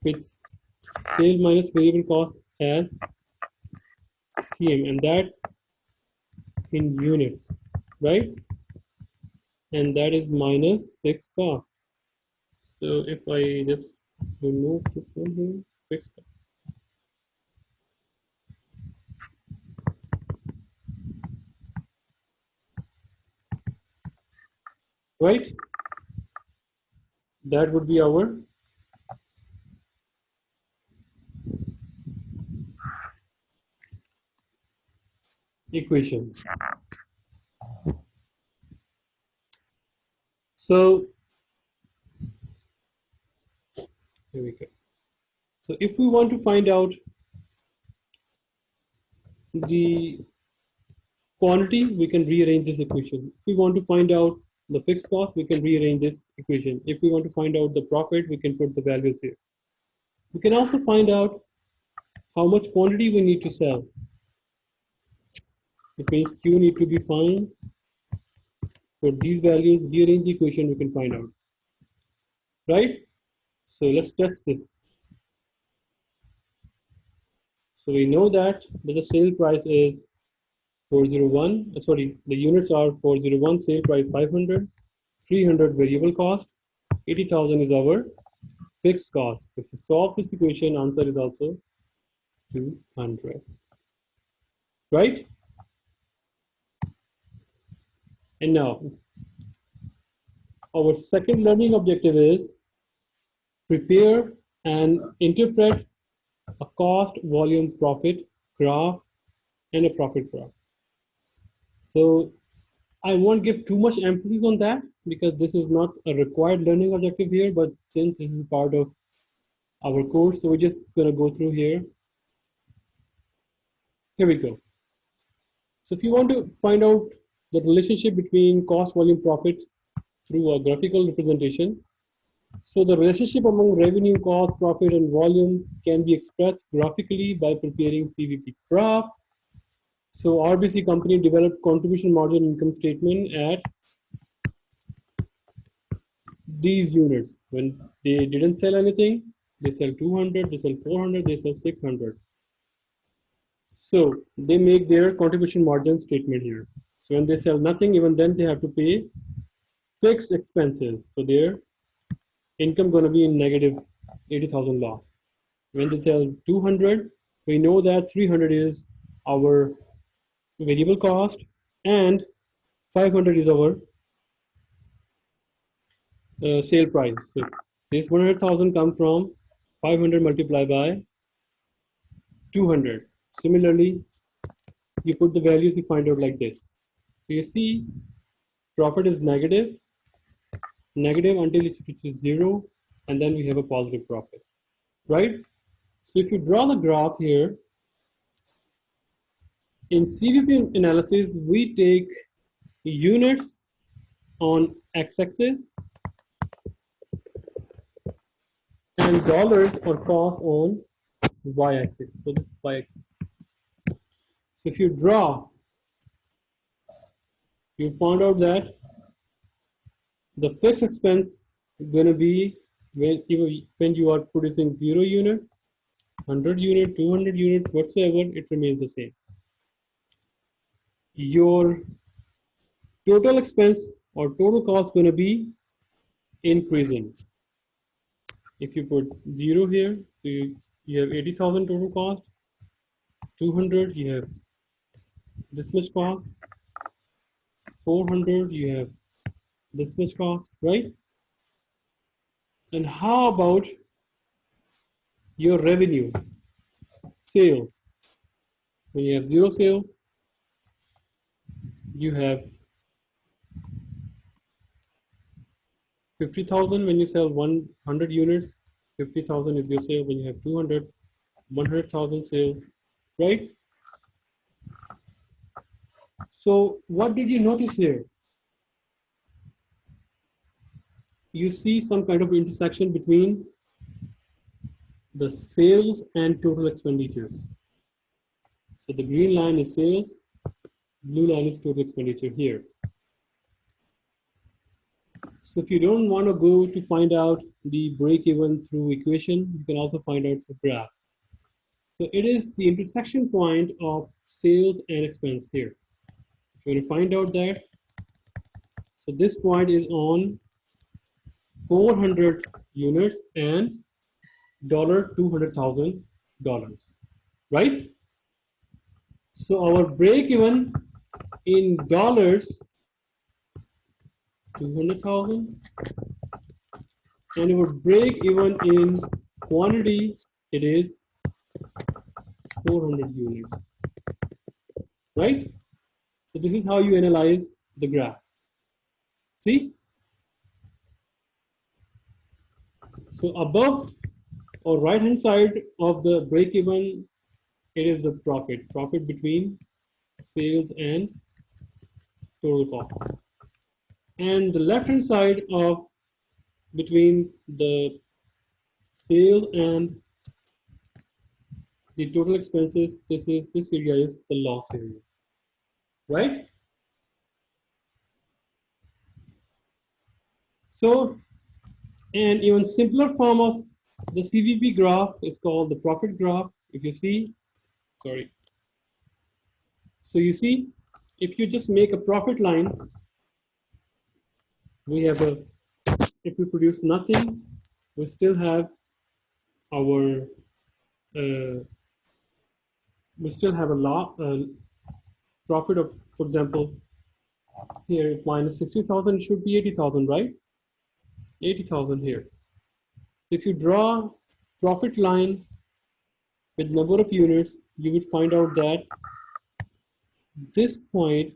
with sale minus variable cost as CM, and that in units, right? And that is minus fixed cost. So if I just remove this one here, fixed cost. Right? That would be our equation. So here we go. So if we want to find out the quantity, we can rearrange this equation. If we want to find out the fixed cost, we can rearrange this equation. If we want to find out the profit, we can put the values here. We can also find out how much quantity we need to sell. It means Q need to be found. For these values, rearrange the equation, we can find out. Right? So let's test this. So we know that the sale price is 401. Sorry, the units are 401, sale price 500, 300 variable cost, 80,000 is our fixed cost. If you solve this equation, answer is also 200. Right? And now, our second learning objective is prepare and interpret a cost, volume, profit graph and a profit graph. So I won't give too much emphasis on that because this is not a required learning objective here, but since this is part of our course, so we're just going to go through here. Here we go. So if you want to find out the relationship between cost, volume, profit through a graphical representation, so the relationship among revenue, cost, profit, and volume can be expressed graphically by preparing CVP graph. So RBC company developed contribution margin income statement at these units. When they didn't sell anything, they sell 200, they sell 400, they sell 600. So they make their contribution margin statement here. So when they sell nothing, even then they have to pay fixed expenses. So their income going to be in negative 80,000 loss. When they sell 200, we know that 300 is our variable cost and 500 is our sale price. So this 100,000 comes from 500 multiplied by 200. Similarly, you put the values, you find out like this. So you see profit is negative until it reaches 0, and then we have a positive profit, right? So if you draw the graph here, in CVP analysis, we take units on x-axis and dollars or cost on y-axis. So this is y-axis. So if you draw, you found out that the fixed expense is going to be when you are producing 0 unit, 100 unit, 200 unit, whatsoever, it remains the same. Your total expense or total cost is going to be increasing. If you put 0 here, so you have 80,000 total cost, 200 you have this much cost, 400 you have this much cost, right? And how about your revenue, sales? When you have 0 sales, you have 50,000 when you sell 100 units, 50,000 is your sale. When you have 200, 100,000 sales, right? So what did you notice here? You see some kind of intersection between the sales and total expenditures. So the green line is sales, blue line is total expenditure here. So if you don't want to go to find out the break-even through equation, you can also find out through graph. So it is the intersection point of sales and expense here. If you want to find out that, so this point is on 400 units and $200,000, right? So our break-even in dollars, 200,000, and our break-even in quantity, it is 400 units, right? So this is how you analyze the graph. See? So above or right hand side of the break even, it is the profit between sales and total cost. And the left hand side of between the sales and the total expenses, this area is the loss area, right? So, an even simpler form of the CVP graph is called the profit graph. If you see, sorry. So you see, if you just make a profit line, we have a, if we produce nothing, we still have our, we still have a lot, profit of, for example, here minus 60,000 should be 80,000, right? 80,000 here. If you draw profit line with number of units, you would find out that this point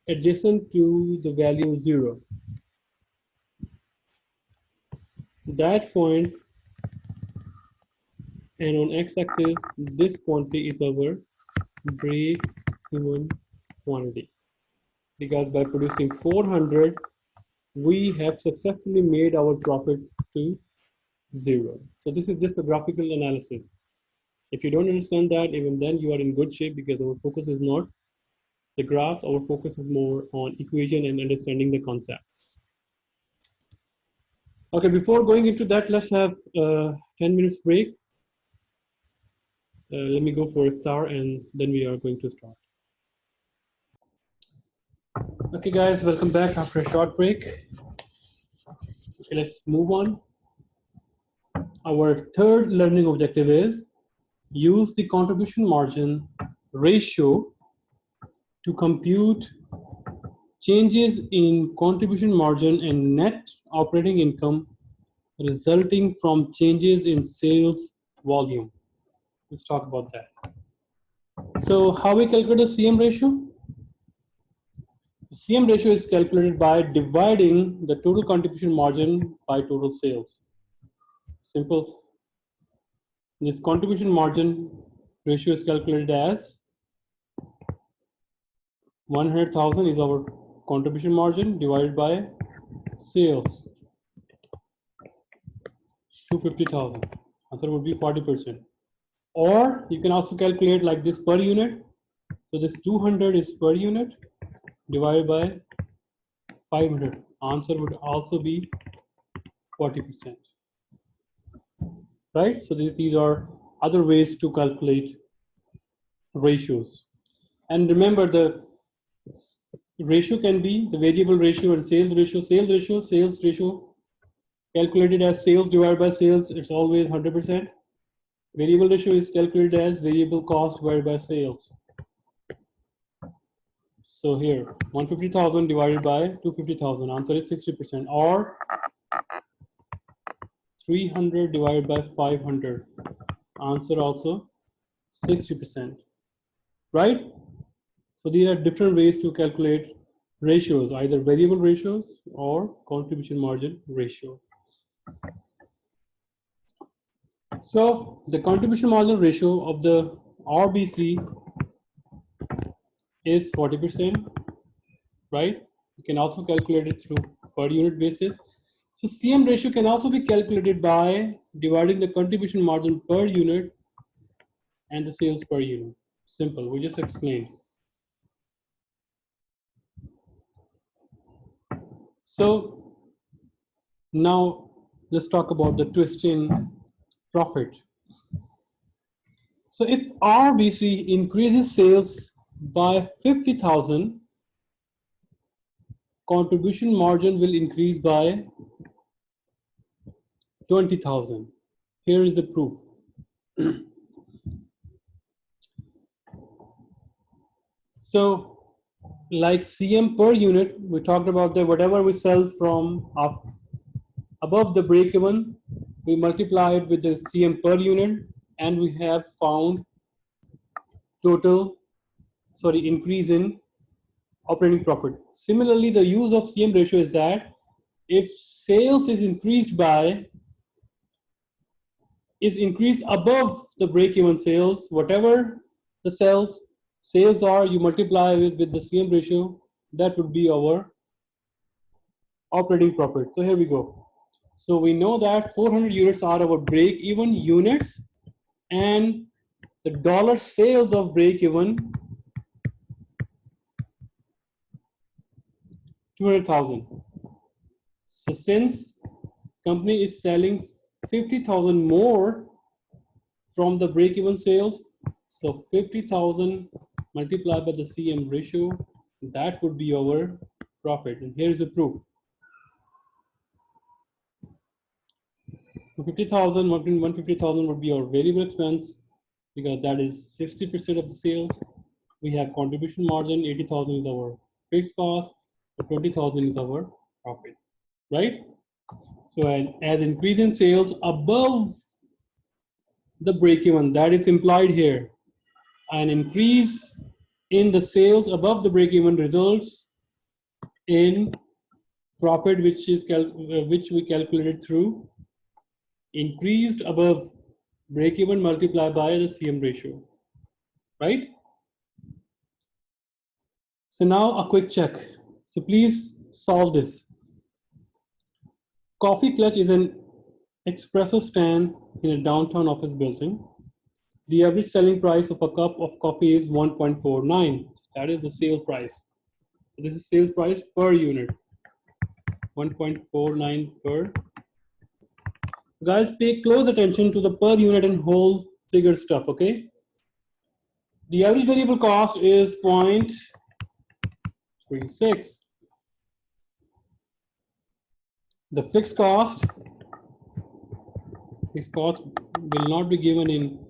adjacent to the value 0, that point, and on x-axis this quantity is our break-even quantity, because by producing 400 we have successfully made our profit to 0. So this is just a graphical analysis. If you don't understand that, even then you are in good shape, because our focus is not the graphs, our focus is more on equation and understanding the concept. Okay, before going into that, let's have 10 minutes break. Let me go for iftar and then we are going to start. Okay guys, welcome back after a short break. Okay, let's move on. Our third learning objective is use the contribution margin ratio to compute changes in contribution margin and net operating income resulting from changes in sales volume. Let's talk about that. So how we calculate the CM ratio? The CM ratio is calculated by dividing the total contribution margin by total sales. Simple. This contribution margin ratio is calculated as 100,000 is our contribution margin divided by sales 250,000. Answer would be 40%. Or you can also calculate like this per unit. So this 200 is per unit divided by 500. Answer would also be 40%. Right? So these are other ways to calculate ratios. And remember, the ratio can be the variable ratio and sales ratio. Sales ratio calculated as sales divided by sales, it's always 100%. Variable ratio is calculated as variable cost divided by sales. So here, 150,000 divided by 250,000, answer is 60%, or 300 divided by 500, answer also 60%, right? So these are different ways to calculate ratios, either variable ratios or contribution margin ratio. So the contribution margin ratio of the RBC is 40%, right? You can also calculate it through per unit basis. So CM ratio can also be calculated by dividing the contribution margin per unit and the sales per unit. Simple, we just explained. So Now let's talk about the twist in profit. So if RBC increases sales by 50,000, contribution margin will increase by 20,000. Here is the proof. So like CM per unit, we talked about that whatever we sell from above the break even, we multiply it with the CM per unit, and we have found increase in operating profit. Similarly, the use of CM ratio is that if sales is increased above the break-even sales, whatever the sales are, you multiply with the CM ratio, that would be our operating profit. So here we go. So we know that 400 units are our break-even units, and the dollar sales of break-even 200,000. So since company is selling 50,000 more from the break-even sales, so 50,000 multiplied by the CM ratio, that would be our profit. And here's the proof. So 50,000 multiplied 150,000 would be our variable expense, because that is 60% of the sales. We have contribution margin, 80,000 is our fixed cost, 20,000 is our profit, right? So as increase in sales above the break-even, that is implied here, an increase in the sales above the break-even results in profit, which we calculated through increased above break-even multiplied by the CM ratio, right? So now a quick check. So please solve this. Coffee Clutch is an espresso stand in a downtown office building. The average selling price of a cup of coffee is 1.49. That is the sale price. So this is sale price per unit, 1.49 per. Guys, pay close attention to the per unit and whole figure stuff, okay? The average variable cost is 0.36. The fixed cost will not be given in